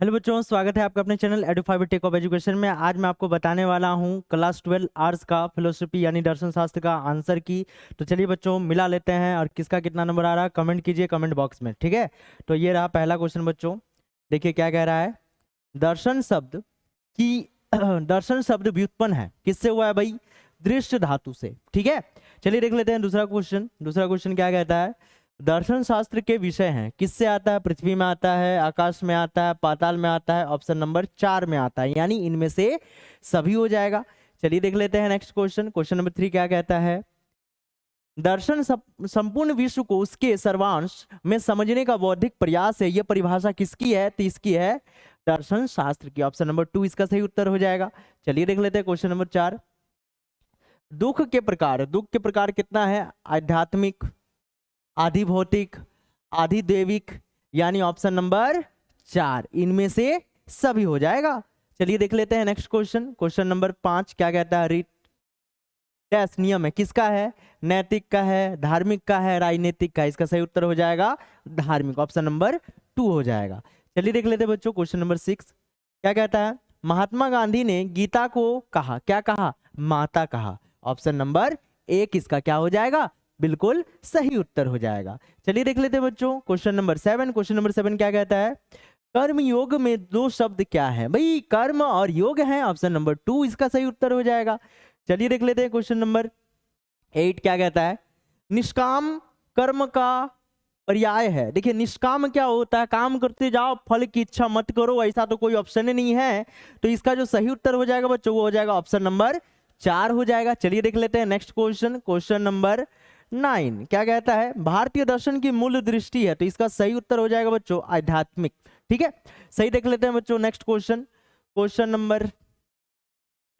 Hello बच्चों, स्वागत है आपका अपने चैनल एडुफाइव टेक ऑफ एजुकेशन में। आज मैं आपको बताने वाला हूं क्लास 12 आर्ट्स का फिलोसफी यानी दर्शन शास्त्र का आंसर की। तो चलिए बच्चों मिला लेते हैं और किसका कितना नंबर आ रहा है कमेंट कीजिए कमेंट बॉक्स में, ठीक है। तो ये रहा पहला क्वेश्चन बच्चों, देखिए क्या कह रहा है। दर्शन शब्द की दर्शन शब्द व्युत्पन्न है किससे हुआ है भाई? दृश्य धातु से, ठीक है। चलिए देख लेते हैं दूसरा क्वेश्चन। दूसरा क्वेश्चन क्या कहता है? दर्शन शास्त्र के विषय हैं किससे आता है? पृथ्वी में आता है, आकाश में आता है, पाताल में आता है, ऑप्शन नंबर 4 में आता है, यानी इनमें से सभी हो जाएगा। चलिए देख लेते हैं नेक्स्ट क्वेश्चन। क्वेश्चन नंबर 3 क्या कहता है? दर्शन संपूर्ण विश्व को उसके सर्वांश में समझने का बौद्धिक प्रयास है। यह परिभाषा किसकी है? तो इसकी है दर्शन शास्त्र की। ऑप्शन नंबर 2 इसका सही उत्तर हो जाएगा। चलिए देख लेते हैं क्वेश्चन नंबर 4। दुख के प्रकार, दुख के प्रकार कितना है? आध्यात्मिक, आधि भौतिक, आधि दैविक, यानी ऑप्शन नंबर 4 इनमें से सभी हो जाएगा। चलिए देख लेते हैं नेक्स्ट क्वेश्चन। क्वेश्चन नंबर 5 क्या कहता है? रीट डैश नियम है किसका है? नैतिक का है, धार्मिक का है, राजनीतिक का है। इसका सही उत्तर हो जाएगा धार्मिक, ऑप्शन नंबर 2 हो जाएगा। चलिए देख लेते हैं बच्चों क्वेश्चन नंबर 6 क्या कहता है? महात्मा गांधी ने गीता को कहा, क्या कहा? माता कहा। ऑप्शन नंबर 1 इसका क्या हो जाएगा? बिल्कुल सही उत्तर हो जाएगा। चलिए देख लेते हैं बच्चों क्वेश्चन नंबर 7। क्वेश्चन नंबर 7 क्या कहता है? कर्म योग में दो शब्द क्या है भाई? कर्म और योग है, ऑप्शन नंबर 2 इसका सही उत्तर हो जाएगा। चलिए देख लेते हैं क्वेश्चन नंबर 8 क्या कहता है? निष्काम कर्म का पर्याय है। देखिए निष्काम क्या होता है? काम करते जाओ, फल की इच्छा मत करो, ऐसा तो कोई ऑप्शन ही नहीं है। तो इसका जो सही उत्तर हो जाएगा बच्चों वो हो जाएगा ऑप्शन नंबर 4 हो जाएगा। चलिए देख लेते हैं नेक्स्ट क्वेश्चन। क्वेश्चन नंबर 9 क्या कहता है? भारतीय दर्शन की मूल दृष्टि है, तो इसका सही उत्तर हो जाएगा बच्चों आध्यात्मिक, ठीक है। सही देख लेते हैं बच्चों नेक्स्ट क्वेश्चन। क्वेश्चन नंबर,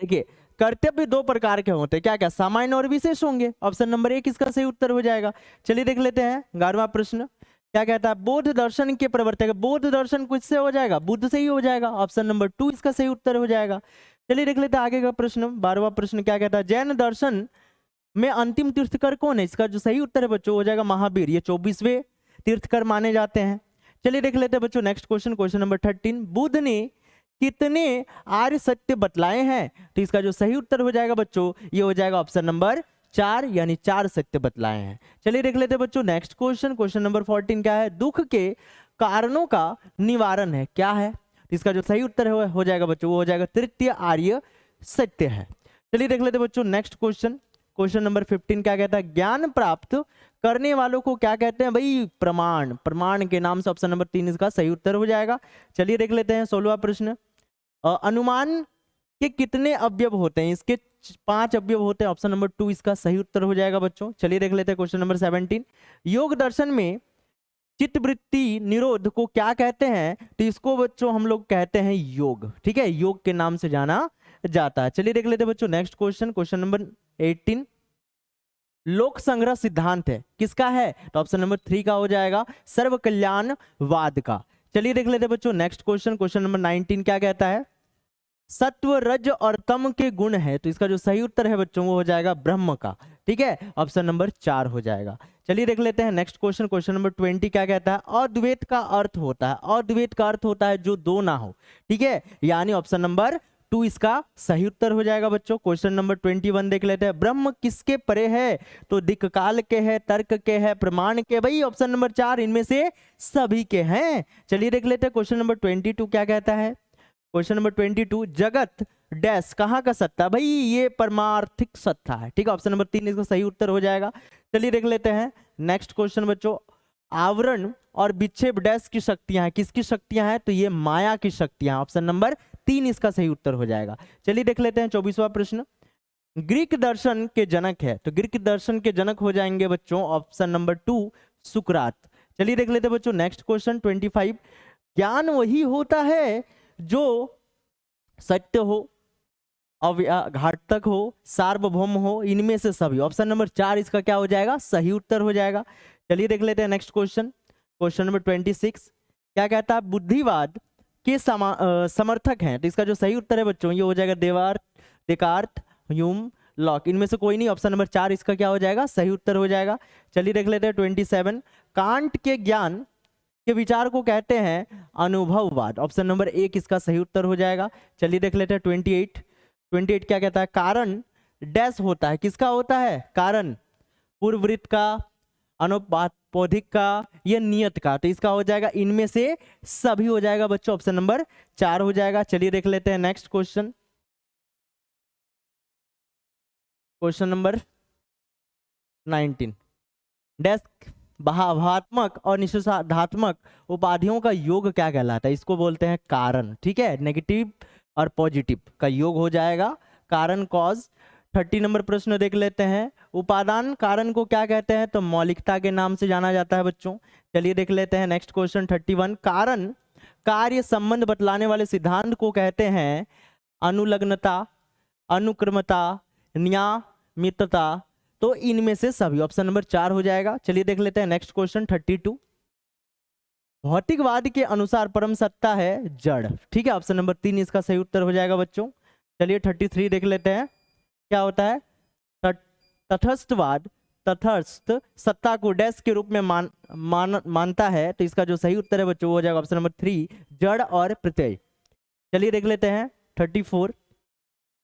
देखिए कर्तव्य दो प्रकार के होते हैं, क्या क्या? सामान्य और विशेष होंगे, ऑप्शन नंबर 1 इसका सही उत्तर हो जाएगा। चलिए देख लेते हैं 11वां प्रश्न क्या कहता है? बौद्ध दर्शन के प्रवर्तक, बौद्ध दर्शन किससे हो जाएगा? बुद्ध से ही हो जाएगा, ऑप्शन नंबर 2 इसका सही उत्तर हो जाएगा। चलिए देख लेते हैं आगे का प्रश्न। 12वां प्रश्न क्या कहता है? जैन दर्शन में अंतिम तीर्थकर कौन है? इसका जो सही उत्तर है बच्चों हो जाएगा महावीर, ये 24वें तीर्थकर माने जाते हैं। चलिए देख लेते हैं बच्चों next question. Question number 13 Buddha ने कितने आर्य सत्य बतलाए हैं? तो इसका जो सही उत्तर हो जाएगा बच्चों ये हो जाएगा ऑप्शन नंबर 4, यानी 4 सत्य बतलाए हैं। चलिए देख लेते हैं बच्चों नेक्स्ट क्वेश्चन। क्वेश्चन नंबर 14 क्या है? दुख के कारणों का निवारण है, क्या है? तो इसका जो सही उत्तर हो जाएगा बच्चों वो हो जाएगा तृतीय आर्य सत्य है। चलिए देख लेते हैं बच्चों नेक्स्ट क्वेश्चन। क्वेश्चन नंबर 15 क्या कहता है? ज्ञान प्राप्त करने वालों को क्या कहते हैं भाई? प्रमाण, प्रमाण के नाम से, ऑप्शन नंबर 3 इसका सही उत्तर हो जाएगा। चलिए देख लेते हैं 16वां प्रश्न। अनुमान के कितने अवयव होते हैं? इसके 5 अवयव होते हैं, ऑप्शन नंबर 2 इसका सही उत्तर हो जाएगा बच्चों। चलिए देख लेते हैं क्वेश्चन नंबर 17। योग दर्शन में चित्तवृत्ति निरोध को क्या कहते हैं? तो इसको बच्चों हम लोग कहते हैं योग, ठीक है, योग के नाम से जाना जाता है। चलिए देख लेते हैं बच्चों नेक्स्ट क्वेश्चन। क्वेश्चन नंबर 18 लोक संग्रह सिद्धांत है किसका है? तो ऑप्शन नंबर 3 का हो जाएगा सर्व कल्याणवाद का। चलिए देख लेते हैं बच्चों नेक्स्ट क्वेश्चन। क्वेश्चन नंबर 19 क्या कहता है? सत्व रज और तम के गुण है, तो इसका जो सही उत्तर है बच्चों वो हो जाएगा ब्रह्म का, ठीक है, ऑप्शन नंबर 4 हो जाएगा। चलिए देख लेते हैं नेक्स्ट क्वेश्चन। क्वेश्चन नंबर 20 क्या कहता है? अद्वैत का अर्थ होता है, अद्वैत का अर्थ होता है जो दो ना हो, ठीक है, यानी ऑप्शन नंबर 2 इसका सही उत्तर हो जाएगा बच्चों। क्वेश्चन नंबर 21 देख लेते हैं। ब्रह्म किसके परे है? तो दिक् काल के है, तर्क के है, प्रमाण के, भाई ऑप्शन नंबर 4 इनमें से सभी के हैं। चलिए देख लेते हैं क्वेश्चन नंबर 22 क्या कहता है? क्वेश्चन नंबर 22 जगत डैश कहाँ का सत्ता? भाई ये परमार्थिक सत्ता है, ठीक है, ऑप्शन नंबर 3 इसका सही उत्तर हो जाएगा। चलिए देख लेते हैं नेक्स्ट क्वेश्चन बच्चों। आवरण और विक्षेप डैश की शक्तियां हैं, किसकी शक्तियां हैं? तो ये माया की शक्तियां, ऑप्शन नंबर 3 इसका सही उत्तर हो जाएगा। चलिए देख लेते हैं 24वां प्रश्न। ग्रीक दर्शन के जनक है, तो ग्रीक दर्शन के जनक हो जाएंगे बच्चों ऑप्शन नंबर 2 सुकरात। चलिए देख लेते हैं बच्चों नेक्स्ट क्वेश्चन 25 ज्ञान वही होता है जो सत्य हो, घातक हो, सार्वभौम हो, इनमें से सभी, ऑप्शन नंबर 4 इसका क्या हो जाएगा? सही उत्तर हो जाएगा। चलिए देख लेते हैं नेक्स्ट क्वेश्चन। क्वेश्चन नंबर 26 क्या कहता है? बुद्धिवाद के समर्थक हैं, तो इसका जो सही उत्तर है बच्चों ये हो जाएगा डेकार्त, ह्यूम, लॉक, इनमें से कोई नहीं, ऑप्शन नंबर 4 इसका क्या हो जाएगा? सही उत्तर हो जाएगा। चलिए देख लेते हैं 27 कांट के ज्ञान के विचार को कहते हैं अनुभववाद। ऑप्शन नंबर ए इसका सही उत्तर हो जाएगा। चलिए देख लेते हैं 28 क्या कहता है, कारण डैश होता है, किसका होता है कारण, पूर्ववृत्त का, अनुपातोधिक का, या नियत का। तो इसका हो जाएगा इनमें से सभी हो जाएगा बच्चों, ऑप्शन नंबर 4 हो जाएगा। चलिए देख लेते हैं next question, question number 19। Desk भावात्मक और निषेधात्मक उपाधियों का योग क्या कहलाता है, इसको बोलते हैं कारण। ठीक है, नेगेटिव और पॉजिटिव का योग हो जाएगा कारण, कॉज। 30 नंबर प्रश्न देख लेते हैं, उपादान कारण को क्या कहते हैं, तो मौलिकता के नाम से जाना जाता है बच्चों। चलिए देख लेते हैं नेक्स्ट क्वेश्चन 31। कारण कार्य संबंध बतलाने वाले सिद्धांत को कहते हैं अनुलग्नता, अनुक्रमता, नियमितता। तो इनमें से सभी, ऑप्शन नंबर 4 हो जाएगा। चलिए देख लेते हैं नेक्स्ट क्वेश्चन 32। भौतिकवाद के अनुसार परम सत्ता है जड़। ठीक है, ऑप्शन नंबर 3 इसका सही उत्तर हो जाएगा बच्चों। चलिए 33 देख लेते हैं, क्या होता है, तटस्थवाद तटस्थ सत्ता को डैश के रूप में मानता है। तो इसका जो सही उत्तर है बच्चों वो हो जाएगा ऑप्शन नंबर 3 जड़ और प्रत्यय। चलिए देख लेते हैं 34।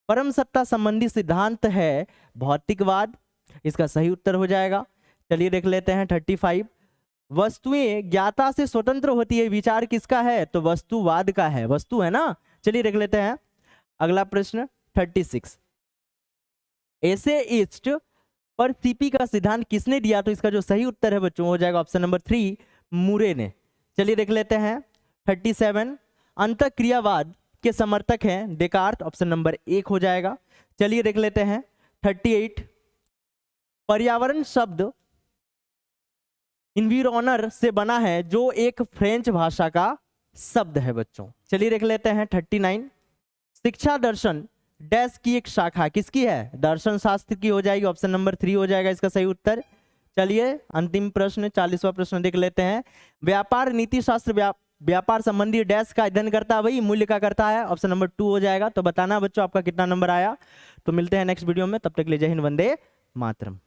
परम सत्ता संबंधी सिद्धांत है भौतिकवाद, इसका सही उत्तर हो जाएगा। चलिए देख लेते हैं 35। वस्तुएं ज्ञाता से स्वतंत्र होती है, विचार किसका है, तो वस्तुवाद का है, वस्तु है ना। चलिए देख लेते हैं अगला प्रश्न 36। ऐसे ईस्ट पर सीपी का सिद्धांत किसने दिया, तो इसका जो सही उत्तर है बच्चों हो जाएगा ऑप्शन नंबर 3 मुरे ने। चलिए देख लेते हैं 37। अंतःक्रियावाद के समर्थक हैं डेकार्त, ऑप्शन नंबर 1 हो जाएगा। चलिए देख लेते हैं 38। पर्यावरण शब्द इन्विरोनर से बना है जो एक फ्रेंच भाषा का शब्द है बच्चों। चलिए देख लेते हैं 39। शिक्षा दर्शन डैश की एक शाखा किसकी है, दर्शन शास्त्र की हो जाएगी, ऑप्शन नंबर 3 हो जाएगा इसका सही उत्तर। चलिए अंतिम प्रश्न 40वां प्रश्न देख लेते हैं। व्यापार नीति शास्त्र व्यापार संबंधी डैश का अध्ययन करता है, वही मूल्य का करता है, ऑप्शन नंबर 2 हो जाएगा। तो बताना बच्चों आपका कितना नंबर आया। तो मिलते हैं नेक्स्ट वीडियो में, तब तक ले जय हिंद, वंदे मातरम।